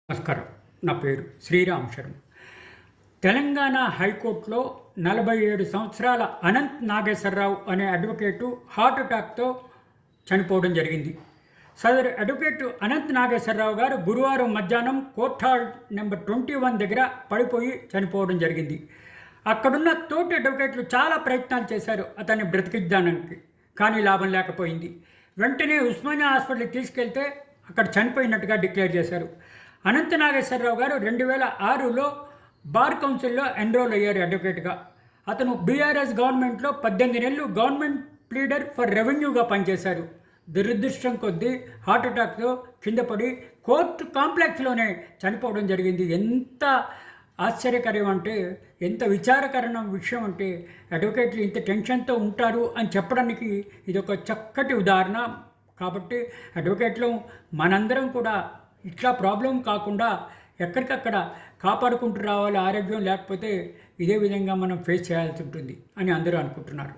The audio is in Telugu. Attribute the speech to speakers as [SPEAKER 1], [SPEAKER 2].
[SPEAKER 1] నమస్కారం. నా పేరు శ్రీరామ్ శర్మ. తెలంగాణ హైకోర్టులో 47 సంవత్సరాల అనంత్ నాగేశ్వరరావు అనే అడ్వకేటు హార్ట్ అటాక్తో చనిపోవడం జరిగింది. సదరు అడ్వకేటు అనంత్ నాగేశ్వరరావు గారు గురువారం మధ్యాహ్నం కోర్ట్ హాల్ నెంబర్ 21 దగ్గర పడిపోయి చనిపోవడం జరిగింది. అక్కడున్న తోటి అడ్వకేట్లు చాలా ప్రయత్నాలు చేశారు అతన్ని బ్రతికించడానికి, కానీ లాభం లేకపోయింది. వెంటనే ఉస్మానియా హాస్పిటల్కి తీసుకెళ్తే అక్కడ చనిపోయినట్టుగా డిక్లేర్ చేశారు. అనంత నాగేశ్వరరావు గారు 2006లో బార్ కౌన్సిల్లో ఎన్రోల్ అయ్యారు అడ్వకేట్గా. అతను బీఆర్ఎస్ గవర్నమెంట్లో 18 నెలలు గవర్నమెంట్ ప్లీడర్ ఫర్ రెవెన్యూగా పనిచేశారు. దురదృష్టం కొద్దీ హార్ట్ అటాక్తో కింద పడి కోర్టు కాంప్లెక్స్లోనే చనిపోవడం జరిగింది. ఎంత ఆశ్చర్యకరం అంటే, ఎంత విచారకరణ విషయం అంటే, అడ్వకేట్లు ఇంత టెన్షన్తో ఉంటారు అని చెప్పడానికి ఇది ఒక చక్కటి ఉదాహరణ. కాబట్టి అడ్వకేట్లు మనందరం కూడా ఇట్లా ప్రాబ్లం కాకుండా ఎక్కడికక్కడ కాపాడుకుంటూ రావాలి ఆరోగ్యం, లేకపోతే ఇదే విధంగా మనం ఫేస్ చేయాల్సి ఉంటుంది అని అందరూ అనుకుంటున్నారు.